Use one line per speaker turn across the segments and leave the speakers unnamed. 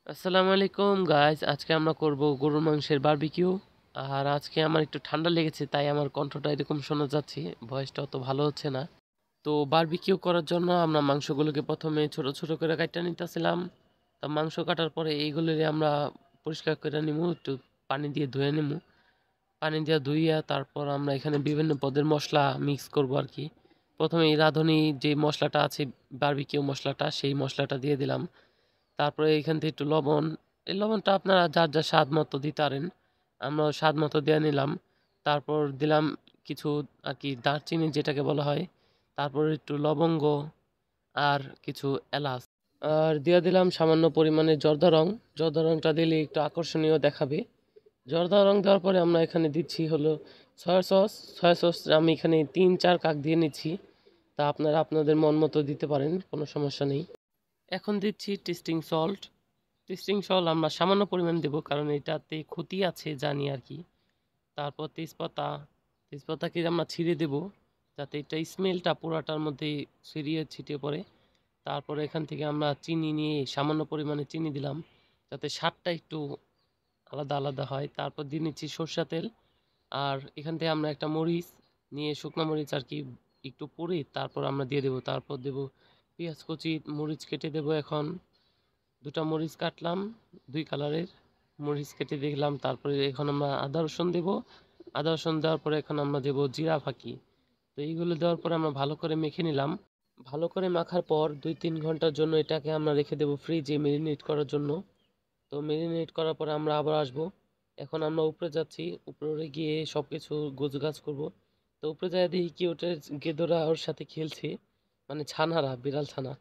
আসসালামু আলাইকুম গাইস, আজকে আমরা করব গরুর মাংসের বারবিকিউ। আর আজকে আমার একটু ঠান্ডা লেগেছে, তাই আমার কণ্ঠটা এরকম শোনা যাচ্ছে, ভয়েসটা অত ভালো হচ্ছে না। তো বারবিকিউ করার জন্য আমরা মাংসগুলোকে প্রথমে ছোট ছোট করে কাটতে নিতেছিলাম। তা মাংস কাটার পরে এইগুলোরে আমরা পরিষ্কার করে নিব, একটু পানি দিয়ে ধুয়ে নিব। পানি দিয়ে ধুইয়া তারপর আমরা এখানে বিভিন্ন পদের মশলা মিক্স করব আর কি। প্রথমে এই রাঁধুনি যে মশলাটা আছে, বারবিকিউ মশলাটা, সেই মশলাটা দিয়ে দিলাম। তারপরে এখান থেকে একটু লবণ, এই লবণটা আপনারা যার যার স্বাদ মতো দিতে পারেন, আমরা স্বাদ মতো দিয়ে নিলাম। তারপর দিলাম কিছু আর কি দারচিনি যেটাকে বলা হয়, তারপর একটু লবঙ্গ আর কিছু এলাচ, আর দিয়ে দিলাম সামান্য পরিমাণে জর্দা রং। জর্দা রংটা দিলে একটু আকর্ষণীয় দেখাবে। জর্দা রং দেওয়ার পরে আমরা এখানে দিচ্ছি হলো সয়া সস। সয়া সস আমি এখানে 3-4 কাপ দিয়ে নিচ্ছি। তা আপনারা আপনাদের মন মতো দিতে পারেন, কোনো সমস্যা নেই। এখন দিচ্ছি টেস্টিং সল্ট। টেস্টিং সল্ট আমরা সামান্য পরিমাণ দেব, কারণ এটাতে ক্ষতি আছে জানি আর কি। তারপর তেজপাতা, তেজপাতাকে আমরা ছিঁড়ে দেব, যাতে এটা স্মেলটা পুরাটার মধ্যে ছড়িয়ে ছিটিয়ে পড়ে। তারপরে এখান থেকে আমরা চিনি নিয়ে সামান্য পরিমাণে চিনি দিলাম, যাতে স্বাদটা একটু আলাদা আলাদা হয়। তারপর দিয়ে নিচ্ছি সরষা তেল। আর এখান থেকে আমরা একটা মরিচ নিয়ে, শুকনো মরিচ আর কি, একটু পুড়ে তারপর আমরা দিয়ে দেবো। তারপর দেব পেঁয়াজ কুচি, মরিচ কেটে দেবো। এখন দুটা মরিচ কাটলাম, দুই কালারের মরিচ কেটে দেখলাম। তারপরে এখন আমরা আদা রসুন দেবো। আদা রসুন দেওয়ার পরে এখন আমরা দেবো জিরা ফাঁকি। তো এইগুলো দেওয়ার পরে আমরা ভালো করে মেখে নিলাম। ভালো করে মাখার পর 2-3 ঘন্টার জন্য এটাকে আমরা রেখে দেবো ফ্রিজে মেরিনেট করার জন্য। তো মেরিনেট করার পরে আমরা আবার আসবো। এখন আমরা উপরে যাচ্ছি, উপরে গিয়ে সব কিছু গোছগাছ করব। তো উপরে যায় দেখি কি ওটা গেদোরা ওর সাথে খেলছে, মানে ছানারা, বিড়াল ছানা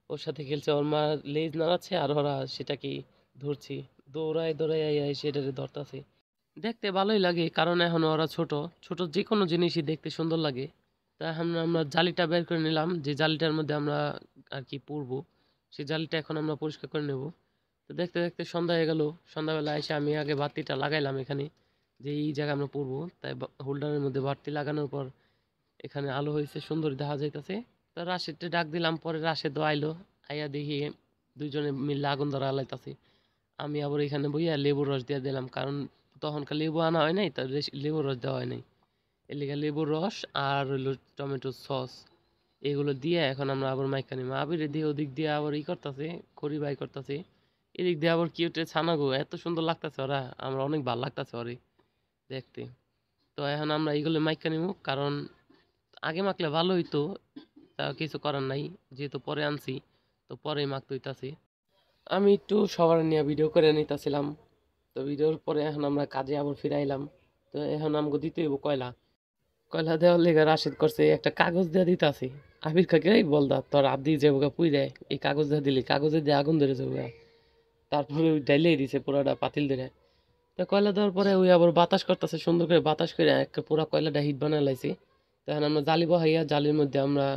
ওর সাথে খেলছে। ওর মা লেজ নাড়াচ্ছে আর ওরা সেটাকে ধরছে, দৌড়ায় দৌড়ায় সেটাকে ধরতেছে। দেখতে ভালোই লাগে, কারণ এখন ওরা ছোট ছোট যে কোনো জিনিসই দেখতে সুন্দর লাগে। তা এখন আমরা জালিটা বের করে নিলাম, যে জালিটার মধ্যে আমরা আর কি পুরবো, সেই জালিটা এখন আমরা পরিষ্কার করে নেব। তো দেখতে দেখতে সন্ধ্যা হয়ে গেল। সন্ধ্যাবেলা এসে আমি আগে বাতিটা লাগাইলাম এখানে, যে এই জায়গায় আমরা পড়বো। তাই হোল্ডারের মধ্যে বাতি লাগানোর পর এখানে আলো হয়েছে, সুন্দর দেখা যাইতেছে। তো রাশেদকে ডাক দিলাম, পরে রাশেদও আইলো। আইয়া দেখি দুইজনে মিলে আগুন ধরা আলাইতাছে। আমি আবার এখানে বইয়া লেবুর রস দিয়ে দিলাম, কারণ তখনকার লেবু আনা হয় নাই, তার লেবুর রস দেওয়া হয় নাই। এর লিগে লেবুর রস আর হইলো টমেটো সস, এগুলো দিয়ে এখন আমরা আবার মাইখা নিব। আবির দিয়ে ওদিক দিয়ে আবার করতেছে, খড়ি বাই করতেছে। এদিক দিয়ে আবার কিউটে ছানাগো এত সুন্দর লাগতেছে ওরা, আমরা অনেক ভালো লাগতেছে ওরে দেখতে। তো এখন আমরা এইগুলো মাইখা নিব, কারণ আগে মাখলে ভালো হইতো, তা কিছু করার নাই, যেহেতু পরে আনছি তো পরেই মাখতে হইতাছে। আমি একটু সবার নিয়ে ভিডিও করে নিতেছিলাম। তো ভিডিওর পরে এখন আমরা কাজে আবার ফিরাইলাম। তো এখন আমাকে দিতে হইব কয়লা। কয়লা দেওয়ার লেগে রাশিদ করছে একটা কাগজ দিয়ে দিতাছি। আবির কাকে বলদা তোর হাত দিয়ে যাবো পুই দেয়, এই কাগজ দিয়ে দিলি, কাগজে দিয়ে আগুন ধরে যাবো। তারপরে ওই ডাইলেই দিছে পুরাটা পাতিল ধরে। তো কয়লা দেওয়ার পরে ওই আবার বাতাস করতেছে, সুন্দর করে বাতাস করে একটা পুরা কয়লাটা হিট বানায় লাইছে। তখন আমরা জালি বহাইয়া, জালির মধ্যে আমরা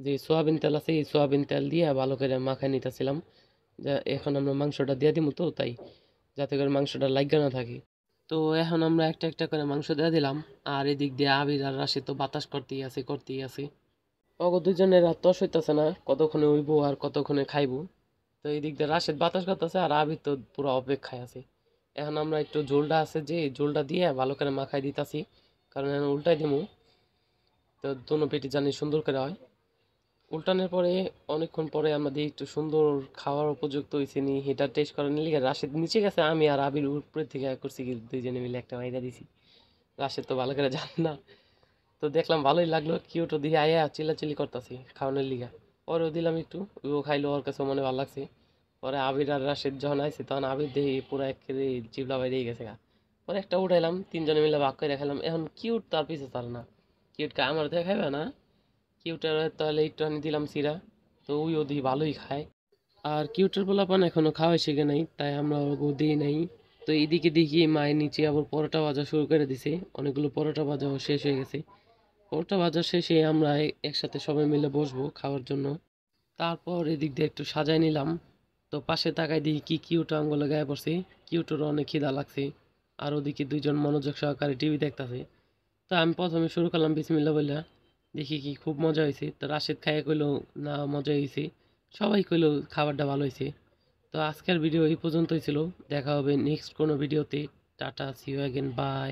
যে সোয়াবিন তেল আছে, এই সোয়াবিন তেল দিয়ে ভালো করে মাখায় নিতেছিলাম। যা এখন আমরা মাংসটা দিয়ে দিব, তো তাই যাতে করে মাংসটা লাগা না থাকে। তো এখন আমরা একটা একটা করে মাংস দিয়ে দিলাম। আর এদিক দিয়ে আবির আর রাশি তো বাতাস করতেই আছে। অগ দুজনের আর তস হইতেছে না, কতক্ষণে উইবো আর কতক্ষণে খাইবো। তো এই দিক দিয়ে রাশেদ বাতাস করতেছে আর আবির তো পুরো অপেক্ষায় আছে। এখন আমরা একটু ঝোলটা আছে, যে ঝোলটা দিয়ে ভালো করে মাখাই দিতাছি, কারণ এখন উল্টাই দিমু, তো দোনো পেটি জানি সুন্দর করে হয়। উল্টানোর পরে অনেকক্ষণ পরে আমরা দিই একটু সুন্দর খাওয়ার উপযুক্ত হয়েছে নি, এটা টেস্ট করে নিলে রাশেদ নিচে গেছে, আমি আর আবির উপরে থেকে করছি কি দুইজনে মিলে একটা মাইরা দিছি। রাশেদ তো ভালো করে জানে না। তো দেখলাম ভালোই লাগলো, কিউটো দিয়ে আয়া চিল্লাচিল্লি করতেছি খাওয়ানোর লিগা। ওরও দিলাম একটু, ও খাইলো, ওর কাছে মনে ভালো লাগছে। পরে আবির আর রাশেদ যখন আইছে তখন আবির দেখি পুরো একেবারে জিবলা বাইরে গেছে গা। পরে একটা উঠাইলাম, তিনজনে মিলে ভাগ করে খেলাম। এখন কিউট তার পিছে তার না, কিউটকে আমার দেখে খাইবে না, কিউটের তাহলে একটু আমি দিলাম সিরা। তো ওই ওদি ভালোই খায়। আর কিউটের পোলাপান এখনো খাওয়াই শিখে নাই, তাই আমরা ওকে দিই নাই। তো এইদিকে দেখি মায়ের নিচে আবার পরোটা ভাজা শুরু করে দিছে, অনেকগুলো পরোটা ভাজাও শেষ হয়ে গেছে। পরোটা ভাজা শেষে আমরা একসাথে সবাই মিলে বসবো খাওয়ার জন্য। তারপর এদিক দিয়ে একটু সাজাই নিলাম। তো পাশে তাকাই দিই কি কিউটো আঙ্গুলে গায়ে পড়ছে, কিউটোর অনেক খিদা লাগছে। আর ওদিকে দুইজন মনোযোগ সহকারে টিভি দেখতাছে। তো আমি প্রথমে শুরু করলাম বিসমিল্লা বললা, দেখি কি খুব মজা হয়েছে। তো রাশেদ খাইয়ে কইলো না মজা হয়েছে, সবাই কইলো খাবারটা ভালো হয়েছে। তো আজকের ভিডিও এই পর্যন্তই ছিল। দেখা হবে নেক্সট কোনো ভিডিওতে। Tata, see you again, by.